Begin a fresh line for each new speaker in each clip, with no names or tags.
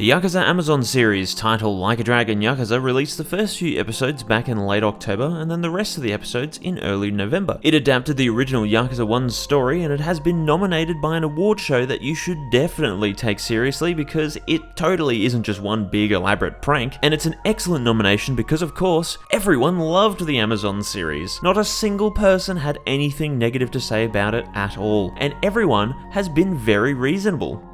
The Yakuza Amazon series, titled Like a Dragon Yakuza, released the first few episodes back in late October, and then the rest of the episodes in early November. It adapted the original Yakuza 1's story, and it has been nominated by an award show that you should definitely take seriously because it totally isn't just one big elaborate prank, and it's an excellent nomination because, of course, everyone loved the Amazon series. Not a single person had anything negative to say about it at all, and everyone has been very reasonable.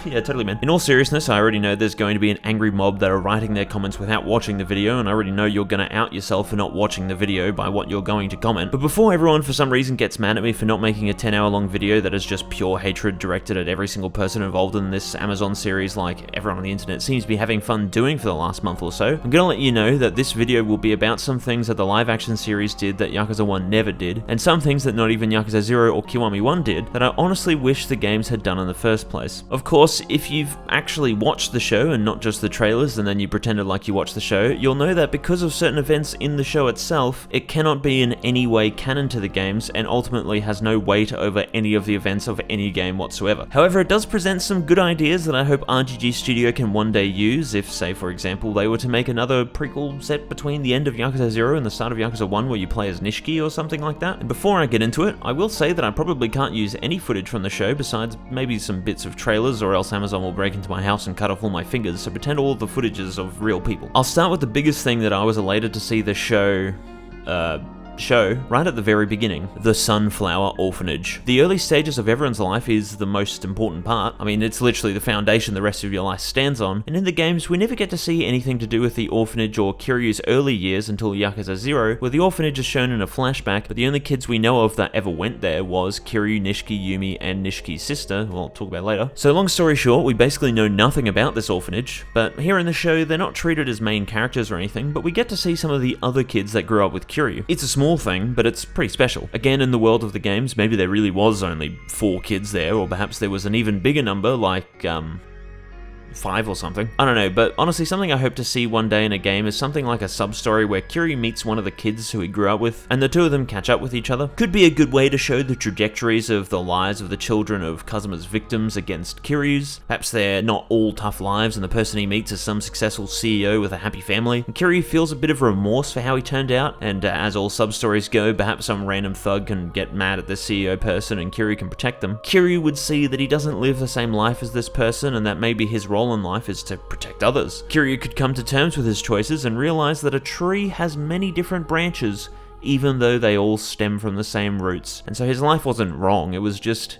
Yeah, totally, man. In all seriousness, I already know there's going to be an angry mob that are writing their comments without watching the video, and I already know you're going to out yourself for not watching the video by what you're going to comment. But before everyone for some reason gets mad at me for not making a 10-hour-long video that is just pure hatred directed at every single person involved in this Amazon series like everyone on the internet seems to be having fun doing for the last month or so, I'm going to let you know that this video will be about some things that the live-action series did that Yakuza 1 never did, and some things that not even Yakuza 0 or Kiwami 1 did that I honestly wish the games had done in the first place. Of course, if you've actually watched the show and not just the trailers and then you pretended like you watched the show, you'll know that because of certain events in the show itself, it cannot be in any way canon to the games and ultimately has no weight over any of the events of any game whatsoever. However, it does present some good ideas that I hope RGG Studio can one day use if, say for example, they were to make another prequel set between the end of Yakuza 0 and the start of Yakuza 1 where you play as Nishiki or something like that. And before I get into it, I will say that I probably can't use any footage from the show besides maybe some bits of trailers, or else Amazon will break into my house and cut off all my fingers, so pretend all the footage is of real people. I'll start with the biggest thing that I was elated to see the show right at the very beginning, the Sunflower Orphanage. The early stages of everyone's life is the most important part. I mean, it's literally the foundation the rest of your life stands on, and in the games we never get to see anything to do with the orphanage or Kiryu's early years until Yakuza 0, where the orphanage is shown in a flashback, but the only kids we know of that ever went there was Kiryu, Nishiki, Yumi, and Nishiki's sister, who I'll talk about later. So long story short, we basically know nothing about this orphanage, but here in the show they're not treated as main characters or anything, but we get to see some of the other kids that grew up with Kiryu. It's a small thing, but it's pretty special. Again, in the world of the games, maybe there really was only 4 kids there, or perhaps there was an even bigger number, like, 5 or something. I don't know, but honestly something I hope to see one day in a game is something like a sub-story where Kiryu meets one of the kids who he grew up with, and the two of them catch up with each other. Could be a good way to show the trajectories of the lives of the children of Kazuma's victims against Kiryu's. Perhaps they're not all tough lives, and the person he meets is some successful CEO with a happy family. And Kiryu feels a bit of remorse for how he turned out, and as all sub-stories go, perhaps some random thug can get mad at the CEO person and Kiryu can protect them. Kiryu would see that he doesn't live the same life as this person, and that maybe his role in life is to protect others. Kiryu could come to terms with his choices and realize that a tree has many different branches, even though they all stem from the same roots. And so his life wasn't wrong, it was just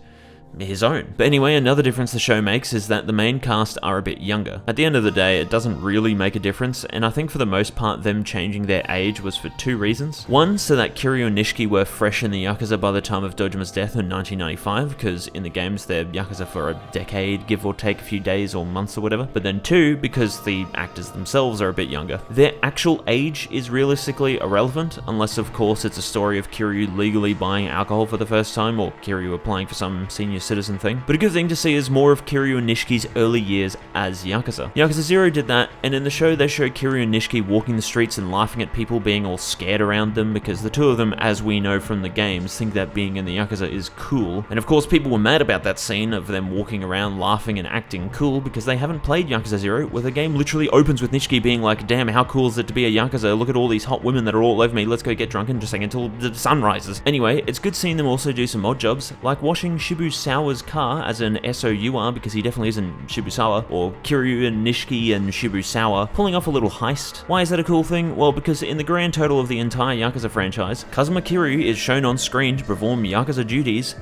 his own. But anyway, another difference the show makes is that the main cast are a bit younger. At the end of the day, it doesn't really make a difference, and I think for the most part them changing their age was for 2 reasons. One, so that Kiryu and Nishiki were fresh in the Yakuza by the time of Dojima's death in 1995, because in the games they're Yakuza for a decade, give or take a few days or months or whatever. But then 2, because the actors themselves are a bit younger. Their actual age is realistically irrelevant, unless of course it's a story of Kiryu legally buying alcohol for the first time, or Kiryu applying for some senior citizen thing. But a good thing to see is more of Kiryu and Nishiki's early years as Yakuza. Yakuza 0 did that, and in the show they show Kiryu and Nishiki walking the streets and laughing at people being all scared around them, because the two of them, as we know from the games, think that being in the Yakuza is cool. And of course people were mad about that scene of them walking around laughing and acting cool because they haven't played Yakuza 0, where the game literally opens with Nishiki being like, damn, how cool is it to be a Yakuza? Look at all these hot women that are all over me, let's go get drunk and just hang until the sun rises. Anyway, it's good seeing them also do some odd jobs, like washing Shibusawa's car, as in S-O-U-R, because he definitely isn't Shibusawa, or Kiryu and Nishiki and Shibusawa pulling off a little heist. Why is that a cool thing? Well, because in the grand total of the entire Yakuza franchise, Kazuma Kiryu is shown on screen to perform Yakuza duties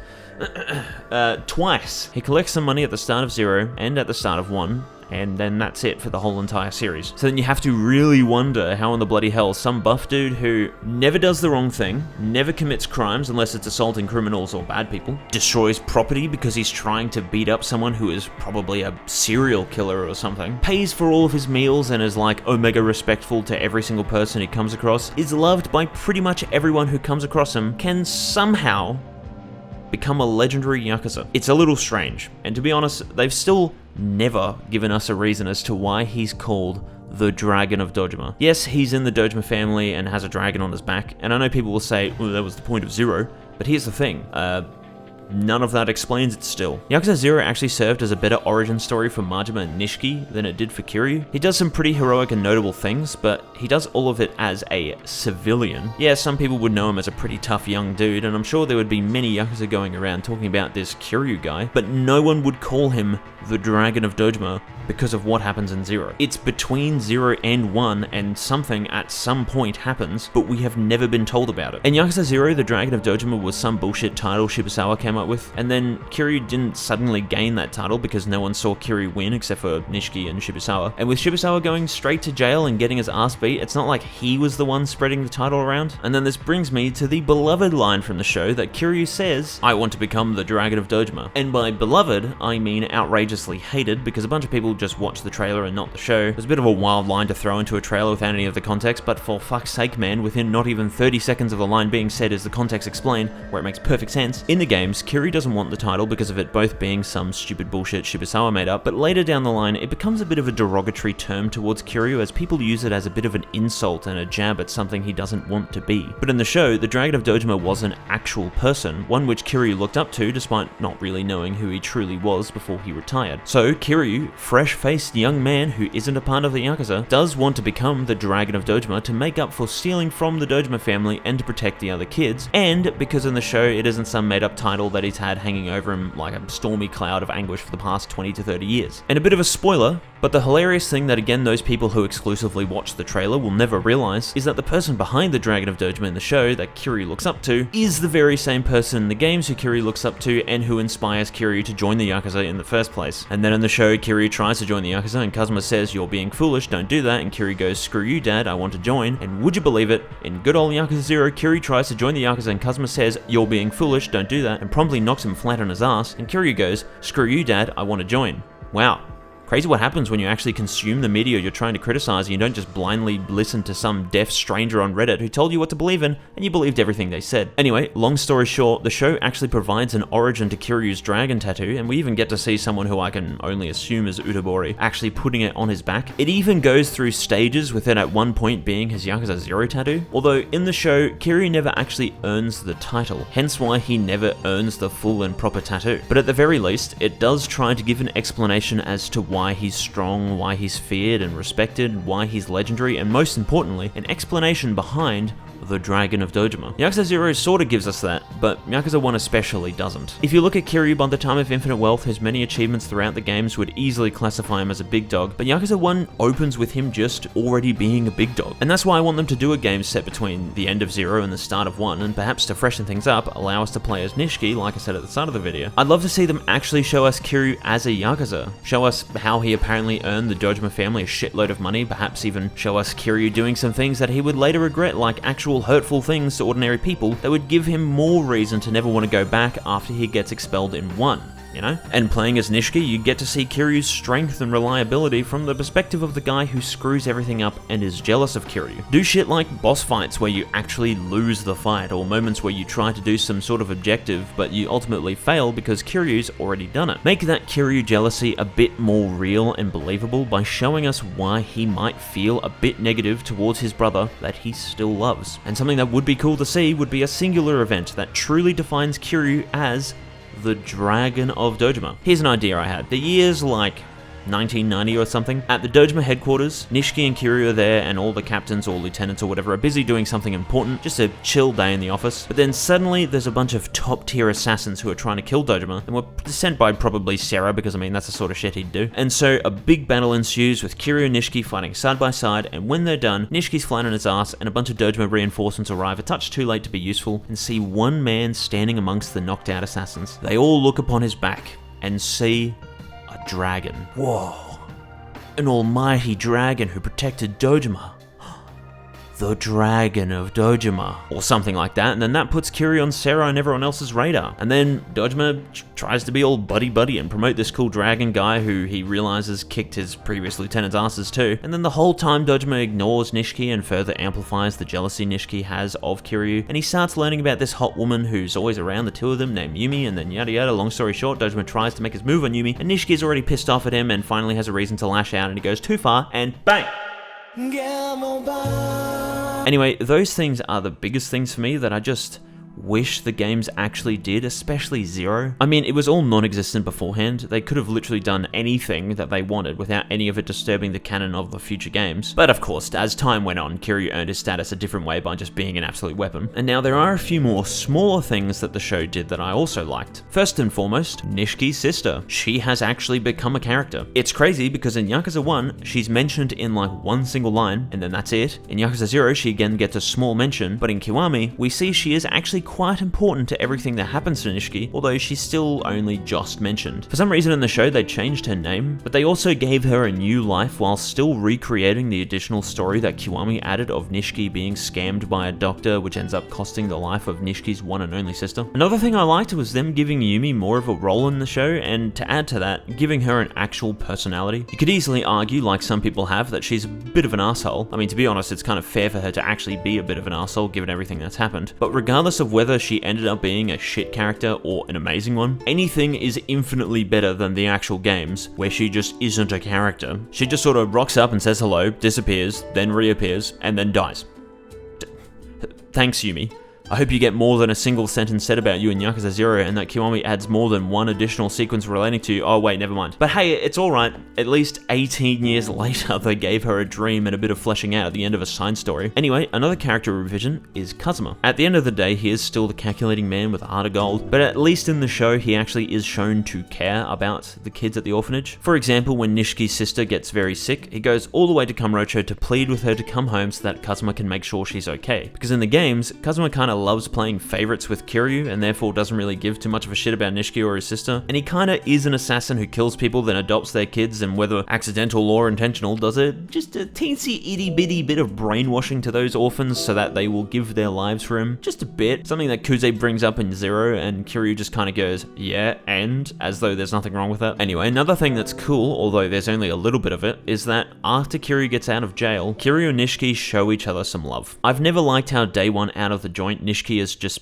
twice. He collects some money at the start of 0 and at the start of 1, and then that's it for the whole entire series. So then you have to really wonder how in the bloody hell some buff dude who never does the wrong thing, never commits crimes unless it's assaulting criminals or bad people, destroys property because he's trying to beat up someone who is probably a serial killer or something, pays for all of his meals and is like omega respectful to every single person he comes across, is loved by pretty much everyone who comes across him, can somehow become a legendary Yakuza. It's a little strange, and to be honest, they've still never given us a reason as to why he's called the Dragon of Dojima. Yes, he's in the Dojima family and has a dragon on his back, and I know people will say, well, that was the point of 0, but here's the thing, none of that explains it still. Yakuza 0 actually served as a better origin story for Majima and Nishiki than it did for Kiryu. He does some pretty heroic and notable things, but he does all of it as a civilian. Yeah, some people would know him as a pretty tough young dude, and I'm sure there would be many Yakuza going around talking about this Kiryu guy, but no one would call him the Dragon of Dojima because of what happens in 0. It's between 0 and 1, and something at some point happens, but we have never been told about it. In Yakuza 0, the Dragon of Dojima was some bullshit title Shibusawa came up with, and then Kiryu didn't suddenly gain that title because no one saw Kiryu win except for Nishiki and Shibusawa. And with Shibusawa going straight to jail and getting his ass beat, it's not like he was the one spreading the title around. And then this brings me to the beloved line from the show that Kiryu says, "I want to become the Dragon of Dojima." And by beloved, I mean outrageously hated, because a bunch of people just watched the trailer and not the show. It was a bit of a wild line to throw into a trailer without any of the context, but for fuck's sake, man, within not even 30 seconds of the line being said is the context explained, where it makes perfect sense. In the games, Kiryu doesn't want the title because of it both being some stupid bullshit Shibusawa made up, but later down the line, it becomes a bit of a derogatory term towards Kiryu as people use it as a bit of an insult and a jab at something he doesn't want to be. But in the show, the Dragon of Dojima was an actual person, one which Kiryu looked up to despite not really knowing who he truly was before he retired. So Kiryu, fresh-faced young man who isn't a part of the Yakuza, does want to become the Dragon of Dojima to make up for stealing from the Dojima family and to protect the other kids, and because in the show it isn't some made-up title that he's had hanging over him like a stormy cloud of anguish for the past 20 to 30 years. And a bit of a spoiler, but the hilarious thing that again those people who exclusively watch the trailer will never realize is that the person behind the Dragon of Dojima in the show that Kiryu looks up to is the very same person in the games who Kiryu looks up to and who inspires Kiryu to join the Yakuza in the first place. And then in the show, Kiryu tries to join the Yakuza and Kazuma says, "You're being foolish, don't do that," and Kiryu goes, "Screw you, Dad, I want to join." And would you believe it, in good old Yakuza 0, Kiryu tries to join the Yakuza and Kazuma says, "You're being foolish, don't do that," and promptly knocks him flat on his ass, and Kiryu goes, "Screw you, Dad, I want to join." Wow. Crazy what happens when you actually consume the media you're trying to criticize and you don't just blindly listen to some deaf stranger on Reddit who told you what to believe in and you believed everything they said. Anyway, long story short, the show actually provides an origin to Kiryu's dragon tattoo, and we even get to see someone who I can only assume is Utabori actually putting it on his back. It even goes through stages with it at one point being his Yakuza 0 tattoo, although in the show, Kiryu never actually earns the title, hence why he never earns the full and proper tattoo. But at the very least, it does try to give an explanation as to why he's strong, why he's feared and respected, why he's legendary, and most importantly, an explanation behind the Dragon of Dojima. Yakuza 0 sorta gives us that, but Yakuza 1 especially doesn't. If you look at Kiryu by the time of Infinite Wealth, his many achievements throughout the games would easily classify him as a big dog, but Yakuza 1 opens with him just already being a big dog. And that's why I want them to do a game set between the end of 0 and the start of 1, and perhaps to freshen things up, allow us to play as Nishiki, like I said at the start of the video. I'd love to see them actually show us Kiryu as a Yakuza, show us how he apparently earned the Dojima family a shitload of money, perhaps even show us Kiryu doing some things that he would later regret, like actual hurtful things to ordinary people that would give him more reason to never want to go back after he gets expelled in 1. You know? And playing as Nishiki, you get to see Kiryu's strength and reliability from the perspective of the guy who screws everything up and is jealous of Kiryu. Do shit like boss fights where you actually lose the fight, or moments where you try to do some sort of objective but you ultimately fail because Kiryu's already done it. Make that Kiryu jealousy a bit more real and believable by showing us why he might feel a bit negative towards his brother that he still loves. And something that would be cool to see would be a singular event that truly defines Kiryu as the Dragon of Dojima. Here's an idea I had. The year's like 1990 or something. At the Dojima headquarters, Nishiki and Kiryu are there and all the captains or lieutenants or whatever are busy doing something important, just a chill day in the office. But then suddenly there's a bunch of top tier assassins who are trying to kill Dojima and were sent by probably Sarah, because I mean that's the sort of shit he'd do. And so a big battle ensues with Kiryu and Nishiki fighting side by side, and when they're done, Nishiki's flat on his ass and a bunch of Dojima reinforcements arrive a touch too late to be useful and see one man standing amongst the knocked out assassins. They all look upon his back and see a dragon. Whoa. An almighty dragon who protected Dojima. The Dragon of Dojima. Or something like that, and then that puts Kiryu on Sarah and everyone else's radar. And then Dojima tries to be all buddy-buddy and promote this cool dragon guy who he realizes kicked his previous lieutenant's asses too. And then the whole time Dojima ignores Nishiki and further amplifies the jealousy Nishiki has of Kiryu. And he starts learning about this hot woman who's always around the two of them named Yumi, and then yada yada. Long story short, Dojima tries to make his move on Yumi, and Nishiki's already pissed off at him and finally has a reason to lash out, and he goes too far, and bang! Anyway, those things are the biggest things for me that I just wish the games actually did, especially Zero. I mean, it was all non-existent beforehand. They could have literally done anything that they wanted without any of it disturbing the canon of the future games. But of course, as time went on, Kiryu earned his status a different way by just being an absolute weapon. And now there are a few more smaller things that the show did that I also liked. First and foremost, Nishiki's sister. She has actually become a character. It's crazy because in Yakuza 1, she's mentioned in like one single line, and then that's it. In Yakuza 0, she again gets a small mention, but in Kiwami, we see she is actually quite important to everything that happens to Nishiki, although she's still only just mentioned. For some reason in the show, they changed her name, but they also gave her a new life while still recreating the additional story that Kiwami added of Nishiki being scammed by a doctor, which ends up costing the life of Nishiki's one and only sister. Another thing I liked was them giving Yumi more of a role in the show, and to add to that, giving her an actual personality. You could easily argue, like some people have, that she's a bit of an asshole. I mean, to be honest, it's kind of fair for her to actually be a bit of an asshole given everything that's happened. But regardless of whether she ended up being a shit character or an amazing one, anything is infinitely better than the actual games, where she just isn't a character. She just sort of rocks up and says hello, disappears, then reappears, and then dies. Thanks, Yumi. I hope you get more than a single sentence said about you in Yakuza 0 and that Kiwami adds more than one additional sequence relating to you. Oh wait, never mind. But hey, it's alright. At least 18 years later, they gave her a dream and a bit of fleshing out at the end of a side story. Anyway, another character revision is Kazuma. At the end of the day, he is still the calculating man with a heart of gold, but at least in the show, he actually is shown to care about the kids at the orphanage. For example, when Nishiki's sister gets very sick, he goes all the way to Kamurocho to plead with her to come home so that Kazuma can make sure she's okay. Because in the games, Kazuma kind of loves playing favorites with Kiryu and therefore doesn't really give too much of a shit about Nishiki or his sister, and he kinda is an assassin who kills people then adopts their kids, and whether accidental or intentional does just a teensy itty bitty bit of brainwashing to those orphans so that they will give their lives for him. Just a bit. Something that Kuze brings up in Zero and Kiryu just kinda goes, yeah, and as though there's nothing wrong with that. Anyway, another thing that's cool, although there's only a little bit of it, is that after Kiryu gets out of jail, Kiryu and Nishiki show each other some love. I've never liked how day one out of the joint, Nishiki is just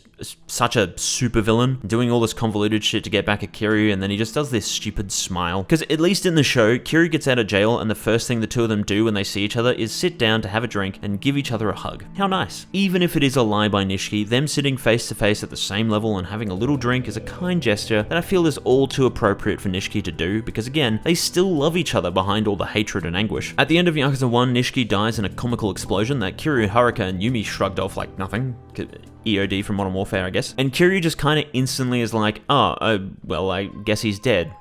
such a super villain, doing all this convoluted shit to get back at Kiryu, and then he just does this stupid smile. Because at least in the show, Kiryu gets out of jail and the first thing the two of them do when they see each other is sit down to have a drink and give each other a hug. How nice. Even if it is a lie by Nishiki, them sitting face to face at the same level and having a little drink is a kind gesture that I feel is all too appropriate for Nishiki to do, because again, they still love each other behind all the hatred and anguish. At the end of Yakuza 1, Nishiki dies in a comical explosion that Kiryu, Haruka, and Yumi shrugged off like nothing. EOD from Modern Warfare, I guess. And Kiryu just kind of instantly is like, well, I guess he's dead.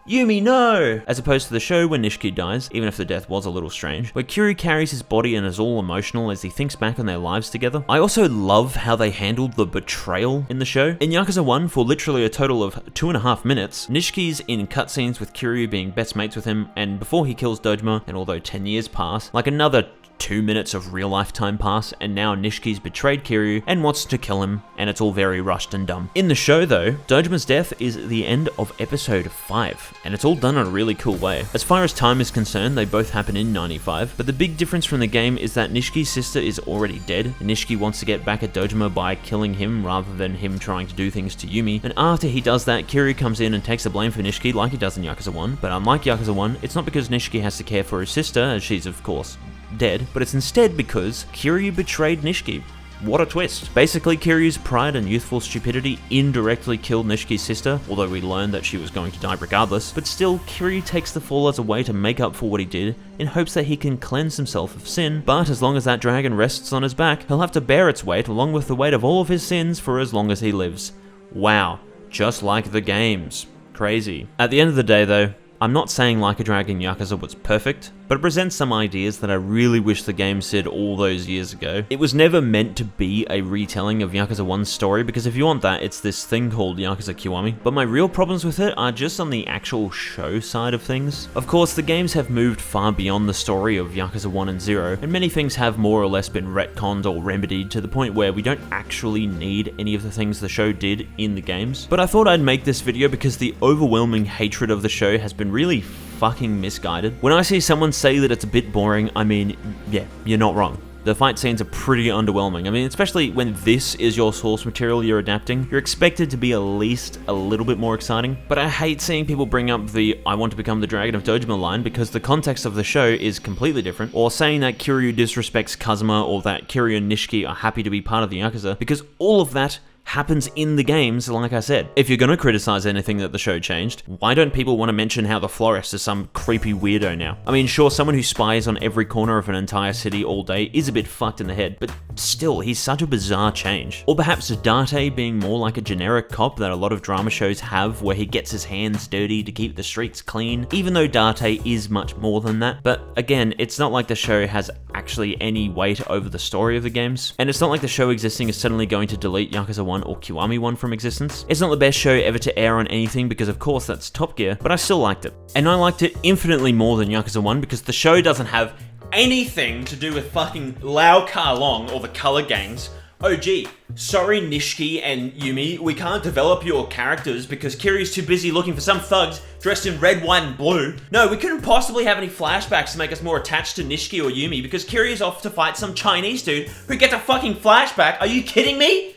Yumi, no! As opposed to the show when Nishiki dies, even if the death was a little strange, where Kiryu carries his body and is all emotional as he thinks back on their lives together. I also love how they handled the betrayal in the show. In Yakuza 1, for literally a total of 2.5 minutes, Nishiki's in cutscenes with Kiryu being best mates with him, and before he kills Dojima, and although 10 years pass, like another 2 minutes of real life time pass, and now Nishiki's betrayed Kiryu and wants to kill him, and it's all very rushed and dumb. In the show though, Dojima's death is the end of episode 5, and it's all done in a really cool way. As far as time is concerned, they both happen in 95, but the big difference from the game is that Nishiki's sister is already dead, and Nishiki wants to get back at Dojima by killing him rather than him trying to do things to Yumi, and after he does that, Kiryu comes in and takes the blame for Nishiki like he does in Yakuza 1, but unlike Yakuza 1, it's not because Nishiki has to care for his sister, as she's of course dead, but it's instead because Kiryu betrayed Nishiki. What a twist. Basically, Kiryu's pride and youthful stupidity indirectly killed Nishiki's sister, although we learned that she was going to die regardless, but still, Kiryu takes the fall as a way to make up for what he did, in hopes that he can cleanse himself of sin, but as long as that dragon rests on his back, he'll have to bear its weight along with the weight of all of his sins for as long as he lives. Wow, just like the games. Crazy. At the end of the day though, I'm not saying Like a Dragon Yakuza was perfect, but it presents some ideas that I really wish the game said all those years ago. It was never meant to be a retelling of Yakuza 1's story, because if you want that, it's this thing called Yakuza Kiwami, but my real problems with it are just on the actual show side of things. Of course, the games have moved far beyond the story of Yakuza 1 and 0, and many things have more or less been retconned or remedied to the point where we don't actually need any of the things the show did in the games. But I thought I'd make this video because the overwhelming hatred of the show has been really fucking misguided. When I see someone say that it's a bit boring, I mean, yeah, you're not wrong. The fight scenes are pretty underwhelming. I mean, especially when this is your source material you're adapting, you're expected to be at least a little bit more exciting. But I hate seeing people bring up the "I want to become the Dragon of Dojima" line, because the context of the show is completely different, or saying that Kiryu disrespects Kazuma, or that Kiryu and Nishiki are happy to be part of the Yakuza, because all of that happens in the games, like I said. If you're gonna criticize anything that the show changed, why don't people want to mention how the florist is some creepy weirdo now? I mean, sure, someone who spies on every corner of an entire city all day is a bit fucked in the head, but still, he's such a bizarre change. Or perhaps Date being more like a generic cop that a lot of drama shows have, where he gets his hands dirty to keep the streets clean, even though Date is much more than that. But again, it's not like the show has actually any weight over the story of the games, and it's not like the show existing is suddenly going to delete Yakuza 1 or Kiwami 1 from existence. It's not the best show ever to air on anything because of course that's Top Gear, but I still liked it. And I liked it infinitely more than Yakuza 1 because the show doesn't have anything to do with fucking Lau Ka Long or the Color Gangs. Oh gee, sorry Nishiki and Yumi, we can't develop your characters because Kiryu's too busy looking for some thugs dressed in red, white, and blue. No, we couldn't possibly have any flashbacks to make us more attached to Nishiki or Yumi because Kiryu's off to fight some Chinese dude who gets a fucking flashback. Are you kidding me?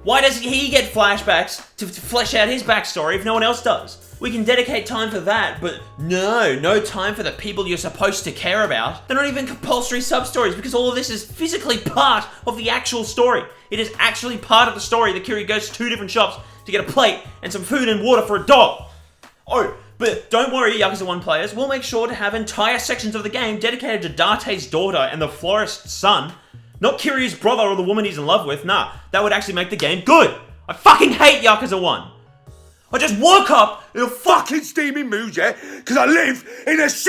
Why does he get flashbacks to flesh out his backstory if no one else does? We can dedicate time for that, but no time for the people you're supposed to care about. They're not even compulsory sub-stories because all of this is physically part of the actual story. It is actually part of the story that Kiryu goes to 2 different shops to get a plate and some food and water for a dog. Oh, but don't worry, Yakuza 1 players, we'll make sure to have entire sections of the game dedicated to Date's daughter and the florist's son. Not Kiryu's brother or the woman he's in love with, nah, that would actually make the game good. I fucking hate Yakuza 1. I just woke up in a fucking steaming mood, yeah? Because I live in a